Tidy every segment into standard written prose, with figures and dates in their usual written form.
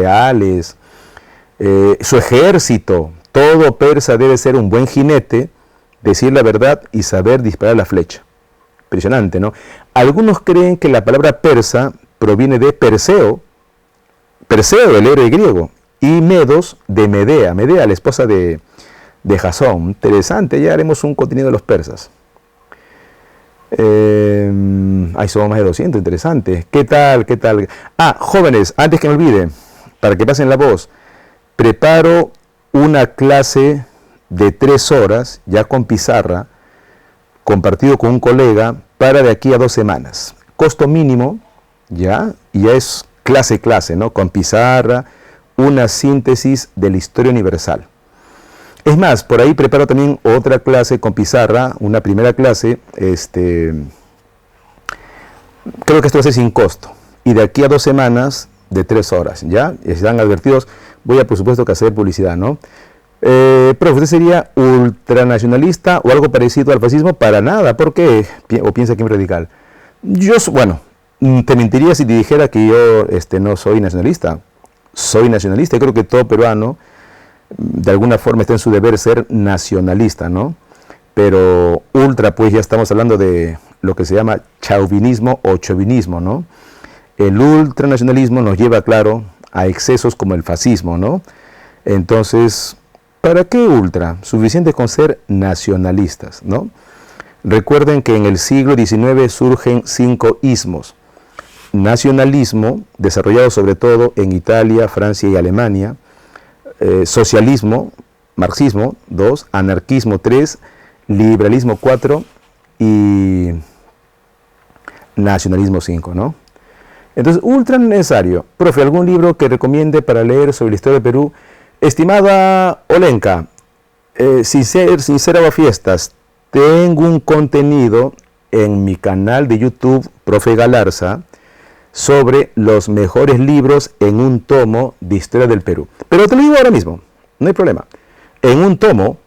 reales, su ejército. Todo persa debe ser un buen jinete, decir la verdad y saber disparar la flecha. Impresionante, ¿no? Algunos creen que la palabra persa proviene de Perseo, Perseo, el héroe griego, y Medos, de Medea, Medea, la esposa de Jasón. Interesante, ya haremos un contenido de los persas. Ahí somos más de 200, interesante. ¿Qué tal? ¿Qué tal? Ah, jóvenes, antes que me olvide, para que pasen la voz, preparo una clase de 3 horas, ya con pizarra, compartido con un colega, para de aquí a 2 semanas. Costo mínimo, ya, y ya es clase, ¿no? Con pizarra, una síntesis de la historia universal. Es más, por ahí preparo también otra clase con pizarra, una primera clase, creo que esto va a ser sin costo. Y de aquí a 2 semanas, de 3 horas, ¿ya? Están advertidos, voy a por supuesto que hacer publicidad, ¿no? Profe, ¿usted sería ultranacionalista o algo parecido al fascismo? Para nada, ¿por qué? ¿O piensa que es radical? Bueno, te mentiría si te dijera que yo no soy nacionalista. Soy nacionalista y creo que todo peruano de alguna forma está en su deber ser nacionalista, ¿no? Pero ultra, pues ya estamos hablando de lo que se llama chauvinismo o chauvinismo, ¿no? El ultranacionalismo nos lleva, claro, a excesos como el fascismo, ¿no? Entonces, ¿para qué ultra? Suficiente con ser nacionalistas, ¿no? Recuerden que en el siglo XIX surgen 5 ismos. Nacionalismo, desarrollado sobre todo en Italia, Francia y Alemania. Socialismo, marxismo, 2. Anarquismo, 3. Liberalismo, 4. Y nacionalismo, 5, ¿no? Entonces, ultra necesario. Profe, ¿algún libro que recomiende para leer sobre la historia de Perú? Estimada Olenka, sin ser sincera o fiestas, tengo un contenido en mi canal de YouTube, Profe Galarza, sobre los mejores libros en un tomo de historia del Perú. Pero te lo digo ahora mismo, no hay problema. En un tomo,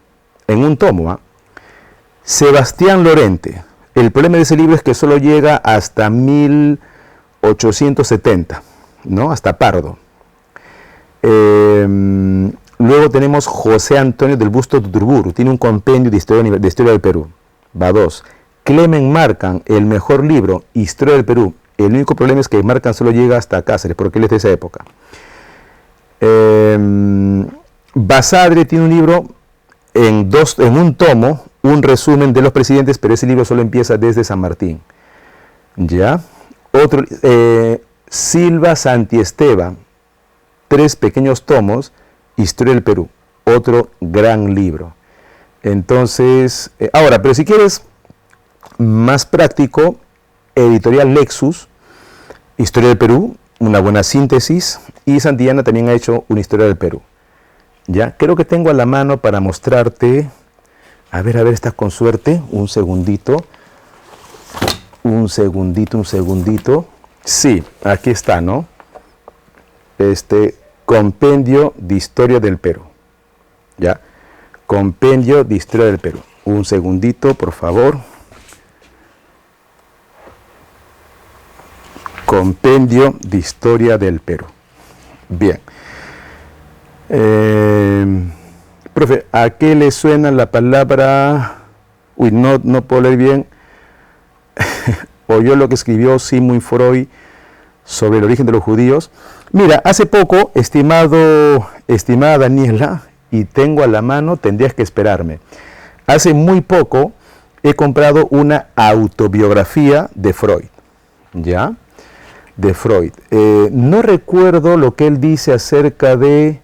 Sebastián Lorente. El problema de ese libro es que solo llega hasta 1870, ¿no? Hasta Pardo. Luego tenemos José Antonio del Busto Tuturburu, tiene un compendio de historia del Perú. Va 2. Clemen Marcan, el mejor libro, Historia del Perú. El único problema es que Marcan solo llega hasta Cáceres, porque él es de esa época. Basadre tiene un libro en un tomo, un resumen de los presidentes, pero ese libro solo empieza desde San Martín. ¿Ya? Otro, Silva Santiesteban, 3 pequeños tomos, Historia del Perú, otro gran libro. Entonces, ahora, pero si quieres más práctico, Editorial Lexus, Historia del Perú, una buena síntesis, y Santillana también ha hecho una Historia del Perú. Ya, creo que tengo a la mano para mostrarte, a ver, estás con suerte, un segundito, sí, aquí está, ¿no? Compendio de Historia del Perú, ya, Compendio de Historia del Perú, un segundito, por favor. Compendio de Historia del Perú. Bien. Profe, ¿a qué le suena la palabra? Uy, no puedo leer bien. Oyó lo que escribió Sigmund Freud sobre el origen de los judíos. Mira, hace poco, estimada Daniela, y tengo a la mano, tendrías que esperarme. Hace muy poco he comprado una autobiografía de Freud, ¿ya? De Freud. No recuerdo lo que él dice acerca de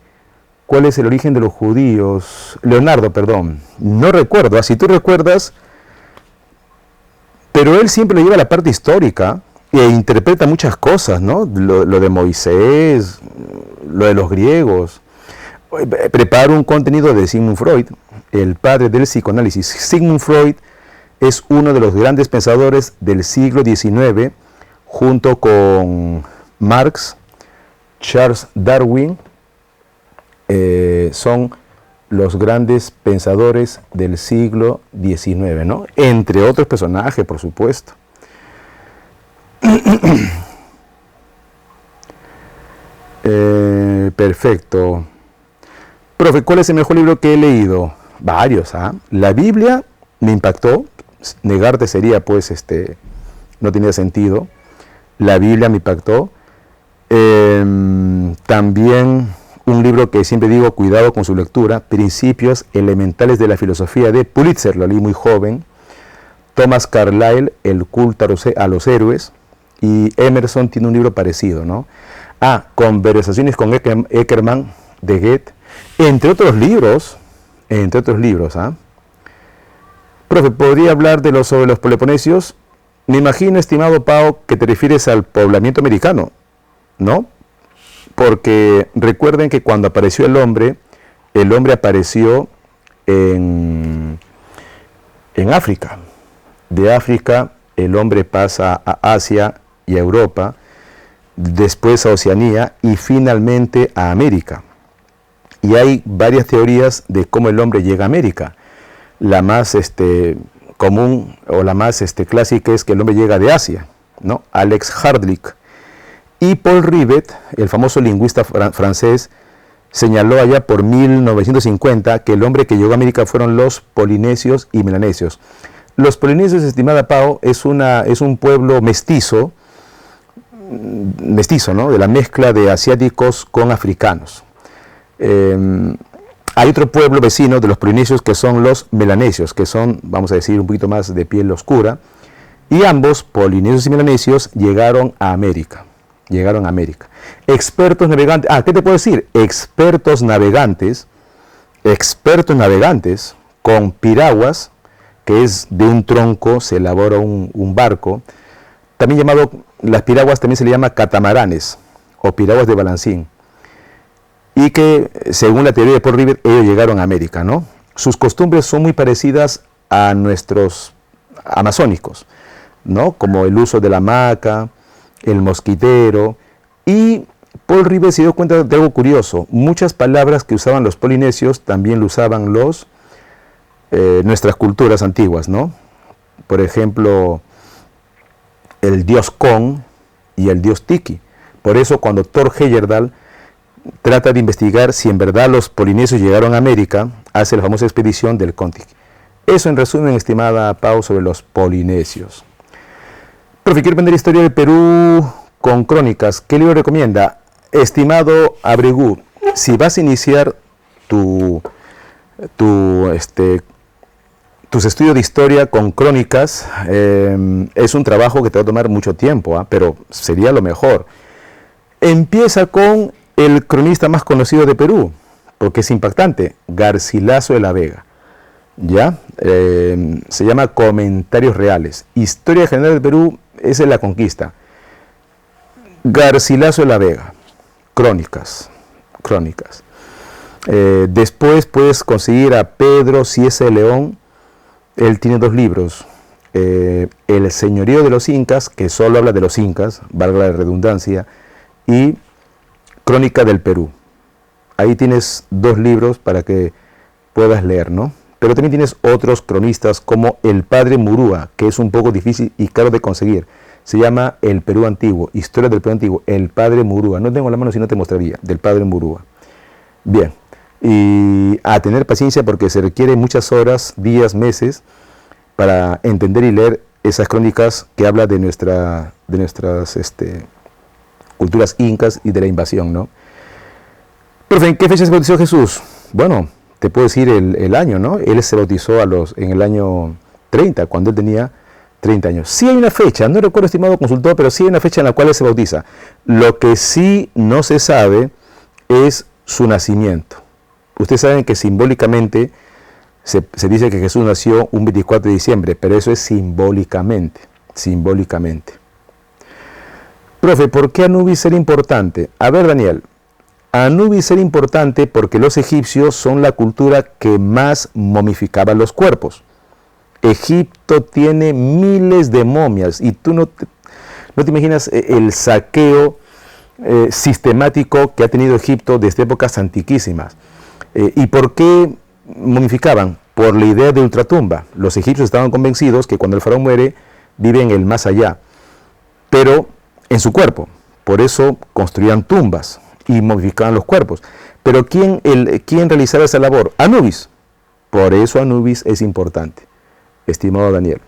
cuál es el origen de los judíos. Leonardo, perdón. No recuerdo, si tú recuerdas, pero él siempre le lleva la parte histórica e interpreta muchas cosas, ¿no? Lo de Moisés, lo de los griegos. Preparo un contenido de Sigmund Freud, el padre del psicoanálisis. Sigmund Freud es uno de los grandes pensadores del siglo XIX, junto con Marx, Charles Darwin, son los grandes pensadores del siglo XIX, ¿no? Entre otros personajes, por supuesto. Perfecto. Profe, ¿cuál es el mejor libro que he leído? Varios, ¿ah? La Biblia me impactó. Negarte sería, pues, no tenía sentido. La Biblia me impactó. También un libro que siempre digo, cuidado con su lectura, Principios Elementales de la Filosofía de Pulitzer, lo leí muy joven. Thomas Carlyle, El culto a los héroes. Y Emerson tiene un libro parecido, ¿no? Conversaciones con Eckermann de Goethe, entre otros libros, ¿ah? Profe, ¿podría hablar sobre los peloponesios? Me imagino, estimado Pau, que te refieres al poblamiento americano, ¿no? Porque recuerden que cuando apareció el hombre apareció en África. De África el hombre pasa a Asia y a Europa, después a Oceanía y finalmente a América. Y hay varias teorías de cómo el hombre llega a América. La más común o la más clásica es que el hombre llega de Asia, ¿no? Alex Hardlick. Y Paul Rivet, el famoso lingüista francés, señaló allá por 1950 que el hombre que llegó a América fueron los polinesios y melanesios. Los polinesios, estimada Pau, es un pueblo mestizo, ¿no? De la mezcla de asiáticos con africanos. Hay otro pueblo vecino de los polinesios que son los melanesios, que son, vamos a decir, un poquito más de piel oscura, y ambos, polinesios y melanesios, llegaron a América. Expertos navegantes, ¿qué te puedo decir? Expertos navegantes con piraguas, que es de un tronco, se elabora un barco, también llamado, las piraguas también se le llama catamaranes, o piraguas de balancín, y que, según la teoría de Paul Rivet, ellos llegaron a América, ¿no? Sus costumbres son muy parecidas a nuestros amazónicos, ¿no? Como el uso de la hamaca, el mosquitero, y Paul Rivet se dio cuenta de algo curioso. Muchas palabras que usaban los polinesios también lo usaban nuestras culturas antiguas, ¿no? Por ejemplo, el dios Kon y el dios Tiki. Por eso cuando Thor Heyerdahl trata de investigar si en verdad los polinesios llegaron a América, hace la famosa expedición del Kon-Tiki. Eso en resumen, estimada Pau, sobre los polinesios. Profe, quiero aprender historia del Perú con crónicas. ¿Qué libro recomienda? Estimado Abregu, si vas a iniciar tus estudios de historia con crónicas, es un trabajo que te va a tomar mucho tiempo, pero sería lo mejor. Empieza con el cronista más conocido de Perú, porque es impactante, Garcilaso de la Vega. ¿Ya? Se llama Comentarios Reales. Historia General del Perú, esa es la conquista. Garcilaso de la Vega, crónicas. Después puedes conseguir a Pedro Cieza de León. Él tiene 2 libros. El Señorío de los Incas, que solo habla de los incas, valga la redundancia, y Crónica del Perú. Ahí tienes 2 libros para que puedas leer, ¿no? Pero también tienes otros cronistas como el Padre Murúa, que es un poco difícil y caro de conseguir. Se llama El Perú Antiguo, Historia del Perú Antiguo, el Padre Murúa. No tengo la mano, si no te mostraría, del Padre Murúa. Bien, y a tener paciencia porque se requiere muchas horas, días, meses, para entender y leer esas crónicas que hablan de nuestras culturas incas y de la invasión, ¿no? Profe, ¿en qué fecha se bautizó Jesús? Bueno, te puedo decir el año, ¿no? Él se bautizó en el año 30, cuando él tenía 30 años. Sí hay una fecha, no recuerdo, estimado consultor, pero sí hay una fecha en la cual él se bautiza. Lo que sí no se sabe es su nacimiento. Ustedes saben que simbólicamente se dice que Jesús nació un 24 de diciembre, pero eso es simbólicamente. Profe, ¿por qué Anubis era importante? A ver, Daniel, Anubis era importante porque los egipcios son la cultura que más momificaba los cuerpos. Egipto tiene miles de momias y tú no te imaginas el saqueo sistemático que ha tenido Egipto desde épocas antiquísimas. ¿Y por qué momificaban? Por la idea de ultratumba. Los egipcios estaban convencidos que cuando el faraón muere, vive en el más allá, pero en su cuerpo. Por eso construían tumbas. y momificaban los cuerpos. Pero ¿quién realizaba esa labor? Anubis. Por eso Anubis es importante, estimado Daniel.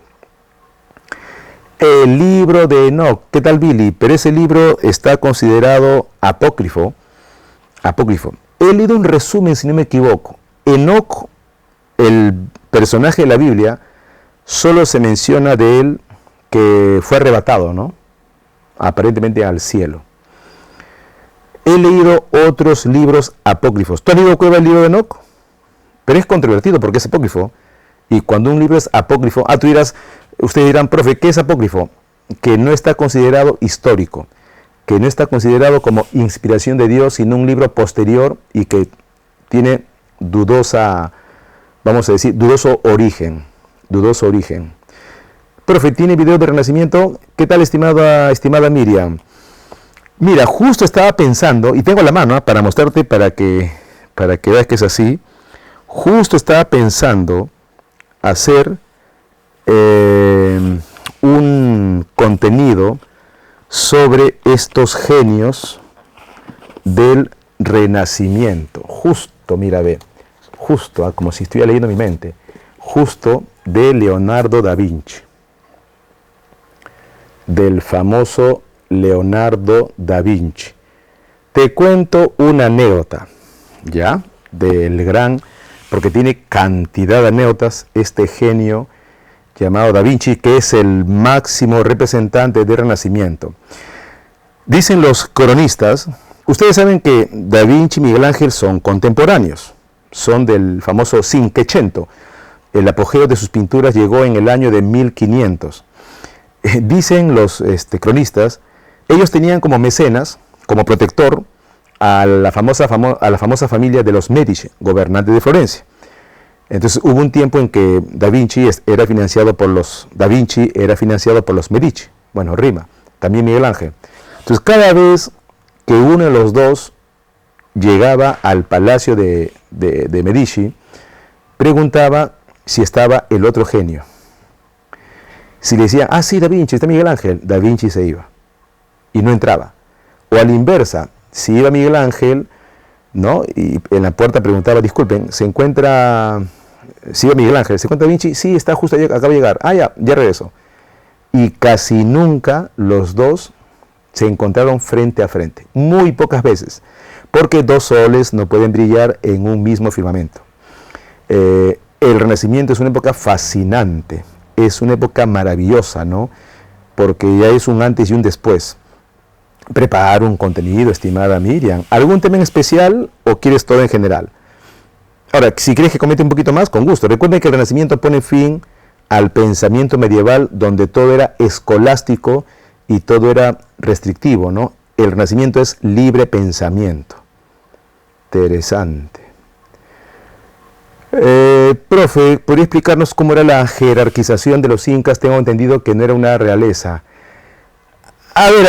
El libro de Enoch, ¿qué tal, Billy? Pero ese libro está considerado apócrifo. He leído un resumen, si no me equivoco. Enoch, el personaje de la Biblia, solo se menciona de él que fue arrebatado, ¿no? Aparentemente al cielo. He leído otros libros apócrifos. ¿Tú has leído Cueva el libro de Enoch? Pero es controvertido porque es apócrifo. Y cuando un libro es apócrifo, ustedes dirán, profe, ¿qué es apócrifo? Que no está considerado histórico, que no está considerado como inspiración de Dios, sino un libro posterior y que tiene dudoso origen. Profe, ¿tiene video de Renacimiento? ¿Qué tal, estimada Miriam? Mira, justo estaba pensando, y tengo la mano para mostrarte para que veas que es así. Justo estaba pensando hacer un contenido sobre estos genios del Renacimiento. Justo, mira, ve, justo, como si estuviera leyendo mi mente, justo de Leonardo da Vinci, del famoso Leonardo da Vinci. Te cuento una anécdota, ¿ya? Porque tiene cantidad de anécdotas, este genio llamado Da Vinci, que es el máximo representante del Renacimiento. Dicen los cronistas, ustedes saben que Da Vinci y Miguel Ángel son contemporáneos, son del famoso Cinquecento. El apogeo de sus pinturas llegó en el año de 1500. Dicen los cronistas, ellos tenían como mecenas, como protector, a la famosa familia de los Medici, gobernantes de Florencia. Entonces hubo un tiempo en que Da Vinci era financiado por los Medici. Bueno, rima. También Miguel Ángel. Entonces cada vez que uno de los dos llegaba al palacio de Medici, preguntaba si estaba el otro genio. Si le decían, sí, Da Vinci, está Miguel Ángel, Da Vinci se iba y no entraba. O a la inversa, si iba Miguel Ángel, ¿no? Y en la puerta preguntaba, disculpen, si iba Miguel Ángel, ¿se encuentra Da Vinci? Sí, está justo, acaba de llegar. Ya regresó. Y casi nunca los dos se encontraron frente a frente. Muy pocas veces. Porque dos soles no pueden brillar en un mismo firmamento. El Renacimiento es una época fascinante. Es una época maravillosa, ¿no? Porque ya es un antes y un después. Prepara un contenido, estimada Miriam. ¿Algún tema en especial o quieres todo en general? Ahora, si quieres que comente un poquito más, con gusto. Recuerden que el Renacimiento pone fin al pensamiento medieval donde todo era escolástico y todo era restrictivo, ¿no? El Renacimiento es libre pensamiento. Interesante. Profe, ¿podría explicarnos cómo era la jerarquización de los incas? Tengo entendido que no era una realeza. A ver,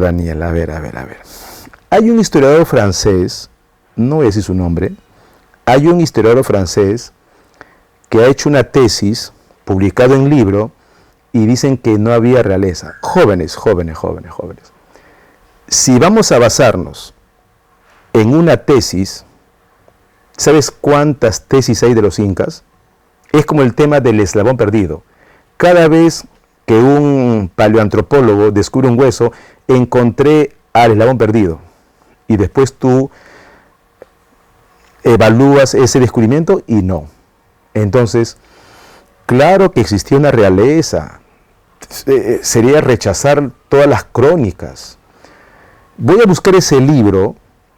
Daniel, a ver. Hay un historiador francés, no voy a decir su nombre, hay un historiador francés que ha hecho una tesis, publicado en libro, y dicen que no había realeza. Jóvenes. Si vamos a basarnos en una tesis, ¿sabes cuántas tesis hay de los incas? Es como el tema del eslabón perdido. Cada vez que un paleoantropólogo descubre un hueso, encontré al eslabón perdido. Y después tú evalúas ese descubrimiento y no. Entonces, claro que existía una realeza. Sería rechazar todas las crónicas. Voy a buscar ese libro,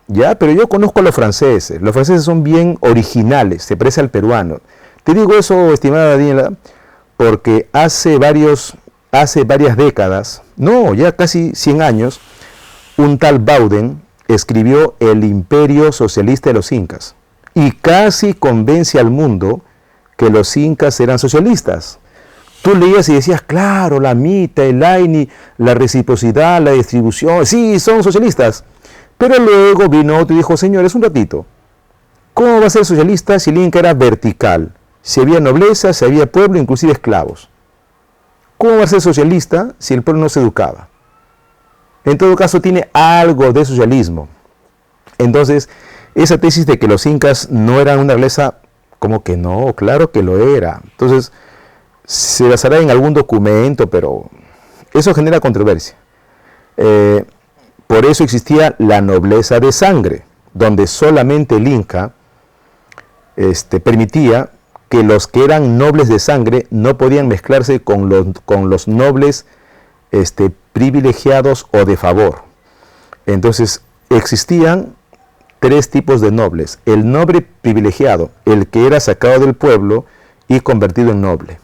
¿ya? Pero yo conozco a los franceses. Los franceses son bien originales, se parece al peruano. Te digo eso, estimada Daniela, porque hace varias décadas, no, ya casi 100 años, un tal Bauden escribió El Imperio Socialista de los Incas y casi convence al mundo que los incas eran socialistas. Tú leías y decías, claro, la mitad, el Aini, la reciprocidad, la distribución, sí, son socialistas. Pero luego vino otro y dijo, señores, un ratito, ¿cómo va a ser socialista si el Inca era vertical? Si había nobleza, si había pueblo, inclusive esclavos. ¿Cómo va a ser socialista si el pueblo no se educaba? En todo caso, tiene algo de socialismo. Entonces, esa tesis de que los incas no eran una realeza, como que no, claro que lo era. Entonces, se basará en algún documento, pero eso genera controversia. Por eso existía la nobleza de sangre, donde solamente el Inca permitía que los que eran nobles de sangre no podían mezclarse con los nobles privilegiados o de favor. Entonces existían tres tipos de nobles: el noble privilegiado, el que era sacado del pueblo y convertido en noble.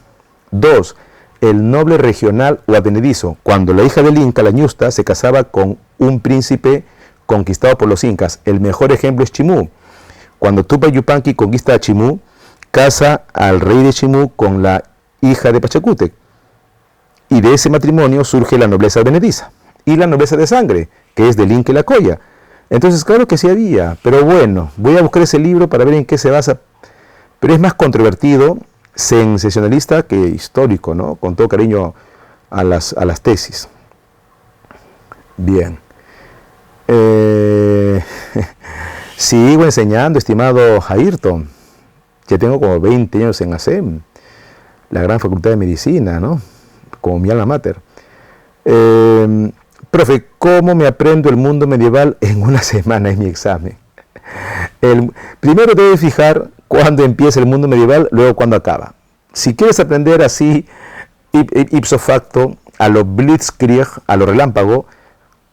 2. El noble regional o advenedizo, cuando la hija del Inca, la ñusta, se casaba con un príncipe conquistado por los incas. El mejor ejemplo es Chimú. Cuando Tupac Yupanqui conquista a Chimú, casa al rey de Chimú con la hija de Pachacútec. Y de ese matrimonio surge la nobleza advenediza y la nobleza de sangre, que es del Inca y la Colla. Entonces, claro que sí había, pero bueno, voy a buscar ese libro para ver en qué se basa. Pero es más controvertido, sensacionalista que histórico, ¿no? Con todo cariño a las tesis. Bien. Sigo enseñando, estimado Ayrton. Ya tengo como 20 años en ASEM, la gran facultad de medicina, ¿no? Como mi alma mater. Profe, ¿cómo me aprendo el mundo medieval en una semana? Es mi examen. Primero debes fijar cuándo empieza el mundo medieval, luego cuándo acaba. Si quieres aprender así, ipso facto, a lo blitzkrieg, a lo relámpago,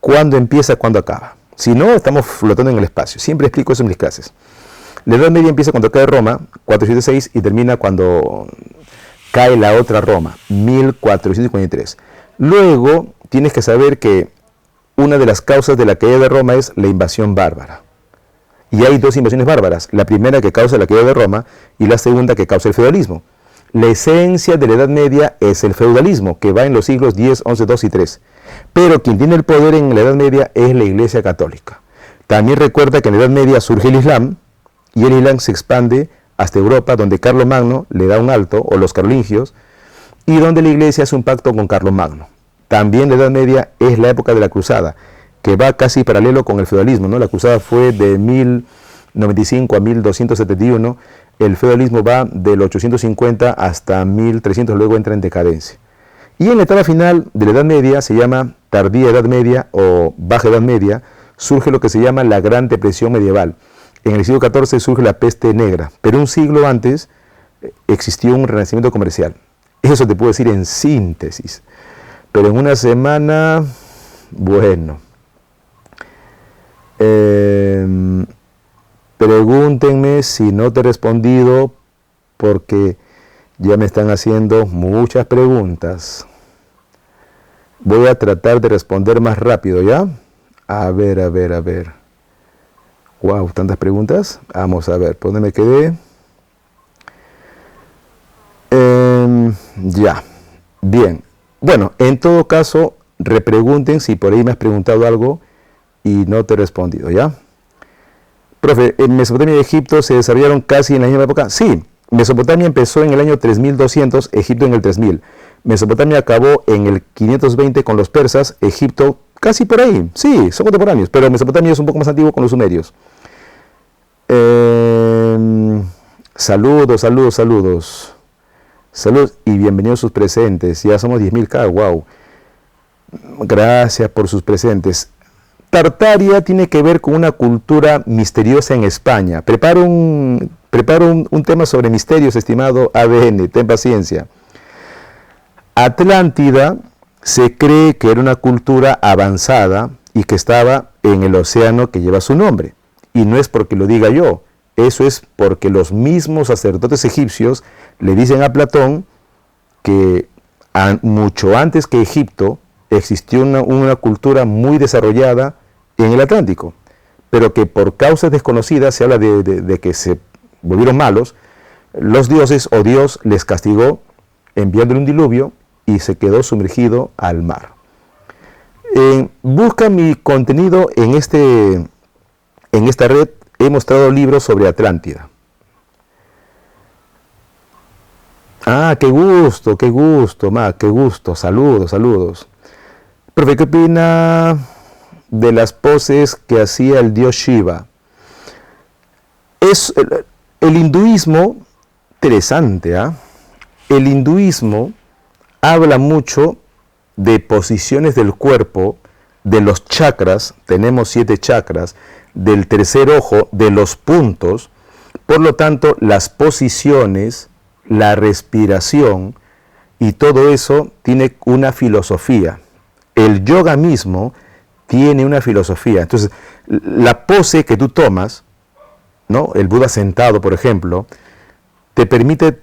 cuándo empieza, cuándo acaba. Si no, estamos flotando en el espacio. Siempre explico eso en mis clases. La Edad Media empieza cuando cae Roma, 476, y termina cuando cae la otra Roma, 1453. Luego, tienes que saber que una de las causas de la caída de Roma es la invasión bárbara. Y hay dos invasiones bárbaras, la primera que causa la caída de Roma y la segunda que causa el feudalismo. La esencia de la Edad Media es el feudalismo, que va en los siglos 10, 11, 12 y 3. Pero quien tiene el poder en la Edad Media es la Iglesia Católica. También recuerda que en la Edad Media surge el Islam, y el Islam se expande hasta Europa, donde Carlomagno le da un alto, o los carolingios, y donde la Iglesia hace un pacto con Carlomagno. También la Edad Media es la época de la Cruzada, que va casi paralelo con el feudalismo, ¿no? La Cruzada fue de 1095 a 1271, el feudalismo va del 850 hasta 1300, luego entra en decadencia. Y en la etapa final de la Edad Media, se llama tardía Edad Media o baja Edad Media, surge lo que se llama la Gran Depresión Medieval. En el siglo XIV surge la peste negra, pero un siglo antes existió un renacimiento comercial. Eso te puedo decir en síntesis. Pero en una semana, bueno. Pregúntenme si no te he respondido, porque ya me están haciendo muchas preguntas. Voy a tratar de responder más rápido, ¿ya? A ver. Wow, tantas preguntas. Vamos a ver, ¿por dónde me quedé? Ya, bien. Bueno, en todo caso, repregunten si por ahí me has preguntado algo y no te he respondido, ¿ya? Profe, ¿en Mesopotamia y Egipto se desarrollaron casi en la misma época? Sí, Mesopotamia empezó en el año 3200, Egipto en el 3000. Mesopotamia acabó en el 520 con los persas, Egipto casi por ahí. Sí, son contemporáneos, pero Mesopotamia es un poco más antiguo con los sumerios. Saludos. Saludos y bienvenidos sus presentes. Ya somos 10.000K, wow. Gracias por sus presentes. Tartaria tiene que ver con una cultura misteriosa en España. Preparo un tema sobre misterios, estimado ADN, ten paciencia. Atlántida se cree que era una cultura avanzada y que estaba en el océano que lleva su nombre. Y no es porque lo diga yo, eso es porque los mismos sacerdotes egipcios le dicen a Platón que mucho antes que Egipto existió una cultura muy desarrollada en el Atlántico, pero que por causas desconocidas, se habla de que se volvieron malos, los dioses o Dios les castigó enviándole un diluvio y se quedó sumergido al mar. Busca mi contenido en esta red, he mostrado libros sobre Atlántida. Ah, qué gusto, Ma, qué gusto, saludos. Profe, ¿qué opina de las poses que hacía el dios Shiva. Es el hinduismo, interesante, ¿ah? El hinduismo habla mucho de posiciones del cuerpo, de los chakras, tenemos 7 chakras, del tercer ojo, de los puntos. Por lo tanto, las posiciones, la respiración y todo eso tiene una filosofía. El yoga mismo tiene una filosofía. Entonces, la pose que tú tomas, ¿no? El Buda sentado, por ejemplo, te permite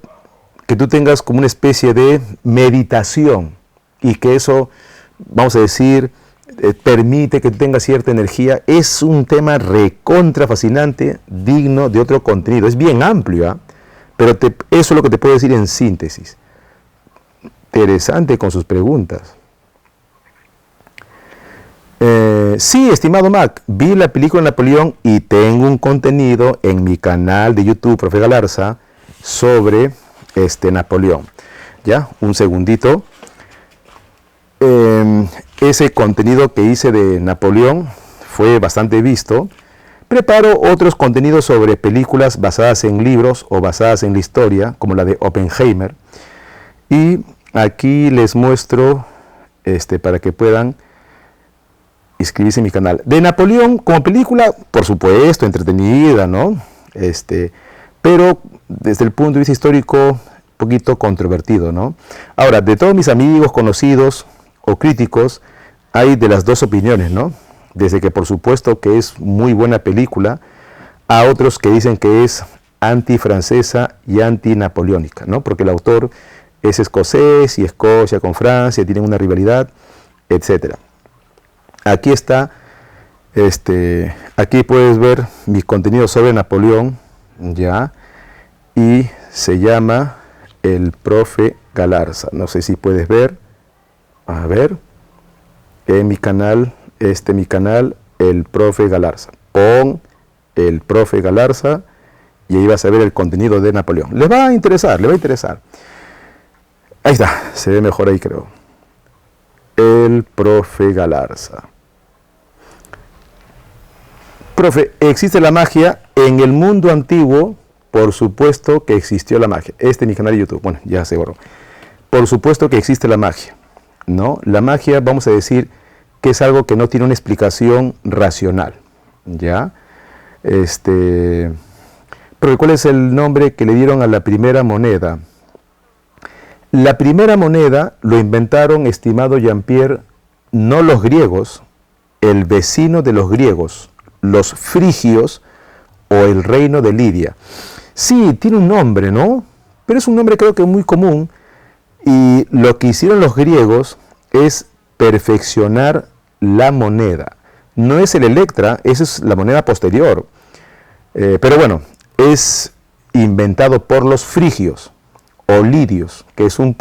que tú tengas como una especie de meditación y que eso, vamos a decir, permite que tú tengas cierta energía. Es un tema recontra fascinante, digno de otro contenido. Es bien amplio, ¿eh? Pero eso es lo que te puedo decir en síntesis. Interesante con sus preguntas. Sí, estimado Mac, vi la película Napoleón y tengo un contenido en mi canal de YouTube, Profe Galarza, sobre Napoleón. Ya, un segundito. Ese contenido que hice de Napoleón fue bastante visto. Preparo otros contenidos sobre películas basadas en libros o basadas en la historia, como la de Oppenheimer. Y aquí les muestro, para que puedan inscribirse en mi canal. De Napoleón, como película, por supuesto, entretenida, ¿no? Pero desde el punto de vista histórico, un poquito controvertido, ¿no? Ahora, de todos mis amigos, conocidos o críticos, hay de las dos opiniones, ¿no? Desde que por supuesto que es muy buena película, a otros que dicen que es anti-francesa y anti-napoleónica, ¿no? Porque el autor es escocés y Escocia con Francia tienen una rivalidad, etcétera. Aquí está, aquí puedes ver mis contenidos sobre Napoleón, ya, y se llama El Profe Galarza. No sé si puedes ver, a ver, en mi canal, mi canal, El Profe Galarza. Pon El Profe Galarza y ahí vas a ver el contenido de Napoleón. Les va a interesar, les va a interesar. Ahí está, se ve mejor ahí creo. El Profe Galarza. Profe, ¿existe la magia? En el mundo antiguo, por supuesto que existió la magia. Es mi canal de YouTube. Bueno, ya se borró. Por supuesto que existe la magia, ¿no? La magia, vamos a decir, que es algo que no tiene una explicación racional, ¿ya? Pero ¿cuál es el nombre que le dieron a la primera moneda? La primera moneda lo inventaron, estimado Jean-Pierre, no los griegos, el vecino de los griegos, los frigios o el reino de Lidia. Sí, tiene un nombre, ¿no? Pero es un nombre creo que muy común. Y lo que hicieron los griegos es perfeccionar la moneda. No es el Electra, esa es la moneda posterior. Pero bueno, es inventado por los frigios o lidios, que es un